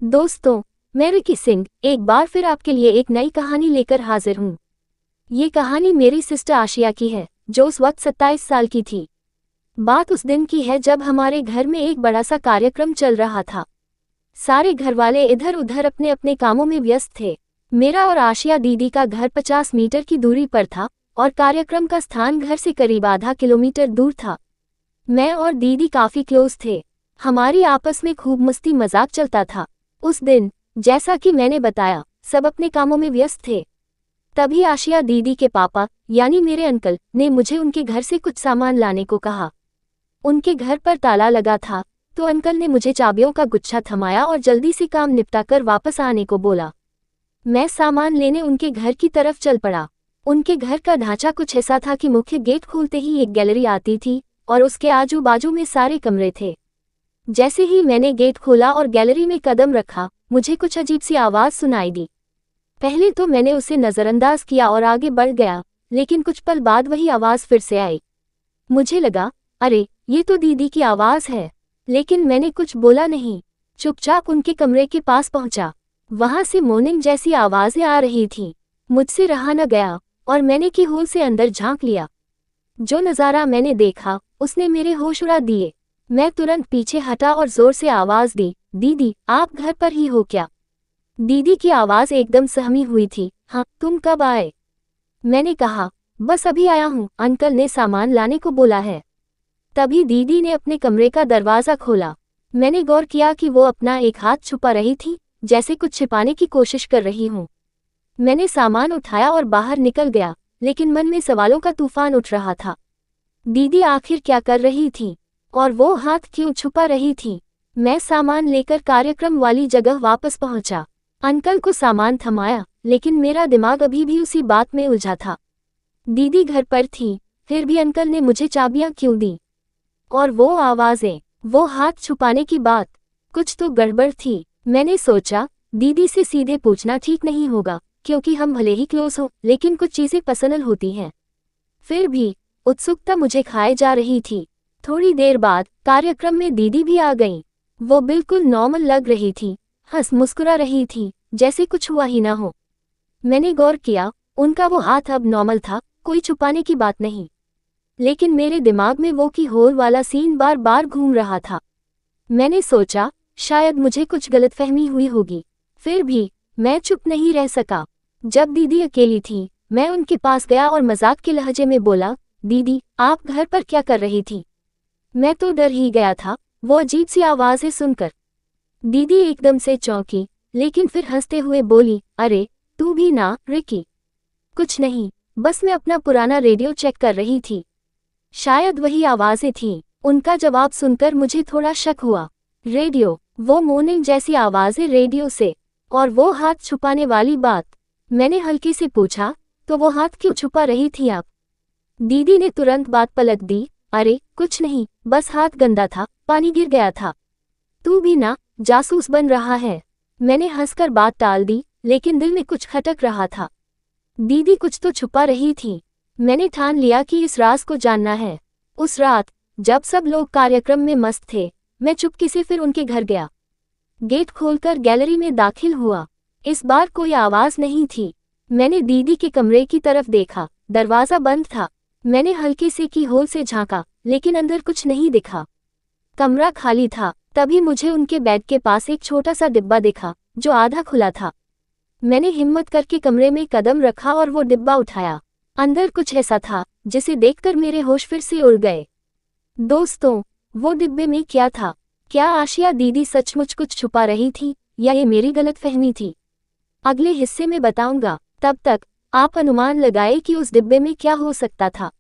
दोस्तों, मैं रिकी सिंह एक बार फिर आपके लिए एक नई कहानी लेकर हाजिर हूँ। ये कहानी मेरी सिस्टर आशिया की है, जो उस वक्त 27 साल की थी। बात उस दिन की है जब हमारे घर में एक बड़ा सा कार्यक्रम चल रहा था। सारे घरवाले इधर उधर अपने अपने कामों में व्यस्त थे। मेरा और आशिया दीदी का घर 50 मीटर की दूरी पर था और कार्यक्रम का स्थान घर से करीब आधा किलोमीटर दूर था। मैं और दीदी काफी क्लोज थे। हमारी आपस में खूब मस्ती मजाक चलता था। उस दिन, जैसा कि मैंने बताया, सब अपने कामों में व्यस्त थे। तभी आशिया दीदी के पापा यानी मेरे अंकल ने मुझे उनके घर से कुछ सामान लाने को कहा। उनके घर पर ताला लगा था, तो अंकल ने मुझे चाबियों का गुच्छा थमाया और जल्दी से काम निपटाकर वापस आने को बोला। मैं सामान लेने उनके घर की तरफ चल पड़ा। उनके घर का ढांचा कुछ ऐसा था कि मुख्य गेट खोलते ही एक गैलरी आती थी और उसके आजू बाजू में सारे कमरे थे। जैसे ही मैंने गेट खोला और गैलरी में कदम रखा, मुझे कुछ अजीब सी आवाज सुनाई दी। पहले तो मैंने उसे नजरअंदाज किया और आगे बढ़ गया, लेकिन कुछ पल बाद वही आवाज फिर से आई। मुझे लगा, अरे ये तो दीदी की आवाज है, लेकिन मैंने कुछ बोला नहीं। चुपचाप उनके कमरे के पास पहुंचा। वहां से मोर्निंग जैसी आवाजें आ रही थीं। मुझसे रहा न गया और मैंने की होल से अंदर झांक लिया। जो नज़ारा मैंने देखा, उसने मेरे होश उड़ा दिए। मैं तुरंत पीछे हटा और जोर से आवाज दी, दीदी आप घर पर ही हो क्या? दीदी की आवाज एकदम सहमी हुई थी। हाँ, तुम कब आए? मैंने कहा, बस अभी आया हूँ, अंकल ने सामान लाने को बोला है। तभी दीदी ने अपने कमरे का दरवाजा खोला। मैंने गौर किया कि वो अपना एक हाथ छुपा रही थी, जैसे कुछ छिपाने की कोशिश कर रही हूँ। मैंने सामान उठाया और बाहर निकल गया, लेकिन मन में सवालों का तूफान उठ रहा था। दीदी आखिर क्या कर रही थी और वो हाथ क्यों छुपा रही थी? मैं सामान लेकर कार्यक्रम वाली जगह वापस पहुंचा। अंकल को सामान थमाया, लेकिन मेरा दिमाग अभी भी उसी बात में उलझा था। दीदी घर पर थी, फिर भी अंकल ने मुझे चाबियां क्यों दी? और वो आवाजें, वो हाथ छुपाने की बात, कुछ तो गड़बड़ थी। मैंने सोचा, दीदी से सीधे पूछना ठीक नहीं होगा, क्योंकि हम भले ही क्लोज हों, लेकिन कुछ चीजें पर्सनल होती हैं। फिर भी उत्सुकता मुझे खाए जा रही थी। थोड़ी देर बाद कार्यक्रम में दीदी भी आ गईं। वो बिल्कुल नॉर्मल लग रही थी, हंस मुस्कुरा रही थी, जैसे कुछ हुआ ही ना हो। मैंने गौर किया, उनका वो हाथ अब नॉर्मल था, कोई छुपाने की बात नहीं। लेकिन मेरे दिमाग में वो की होल वाला सीन बार बार घूम रहा था। मैंने सोचा, शायद मुझे कुछ गलतफहमी हुई होगी। फिर भी मैं चुप नहीं रह सका। जब दीदी अकेली थी, मैं उनके पास गया और मजाक के लहजे में बोला, दीदी आप घर पर क्या कर रही थी? मैं तो डर ही गया था, वो अजीब सी आवाजें सुनकर। दीदी एकदम से चौंकी, लेकिन फिर हंसते हुए बोली, अरे तू भी ना रिकी। कुछ नहीं, बस मैं अपना पुराना रेडियो चेक कर रही थी। शायद वही आवाजें थीं। उनका जवाब सुनकर मुझे थोड़ा शक हुआ। रेडियो, वो मोर्निंग जैसी आवाजें रेडियो से, और वो हाथ छुपाने वाली बात। मैंने हल्के से पूछा, तो वो हाथ क्यों छुपा रही थी आप? दीदी ने तुरंत बात पलट दी, अरे कुछ नहीं, बस हाथ गंदा था, पानी गिर गया था। तू भी ना जासूस बन रहा है। मैंने हंसकर बात टाल दी, लेकिन दिल में कुछ खटक रहा था। दीदी कुछ तो छुपा रही थी। मैंने ठान लिया कि इस राज को जानना है। उस रात, जब सब लोग कार्यक्रम में मस्त थे, मैं चुपके से फिर उनके घर गया। गेट खोलकर गैलरी में दाखिल हुआ। इस बार कोई आवाज नहीं थी। मैंने दीदी के कमरे की तरफ देखा, दरवाजा बंद था। मैंने हल्के से की होल से झांका, लेकिन अंदर कुछ नहीं दिखा। कमरा खाली था। तभी मुझे उनके बेड के पास एक छोटा सा डिब्बा दिखा, जो आधा खुला था। मैंने हिम्मत करके कमरे में कदम रखा और वो डिब्बा उठाया। अंदर कुछ ऐसा था, जिसे देखकर मेरे होश फिर से उड़ गए। दोस्तों, वो डिब्बे में क्या था? क्या आशिया दीदी सचमुच कुछ छुपा रही थी, या ये मेरी गलतफहमी थी? अगले हिस्से में बताऊंगा। तब तक आप अनुमान लगाए कि उस डिब्बे में क्या हो सकता था।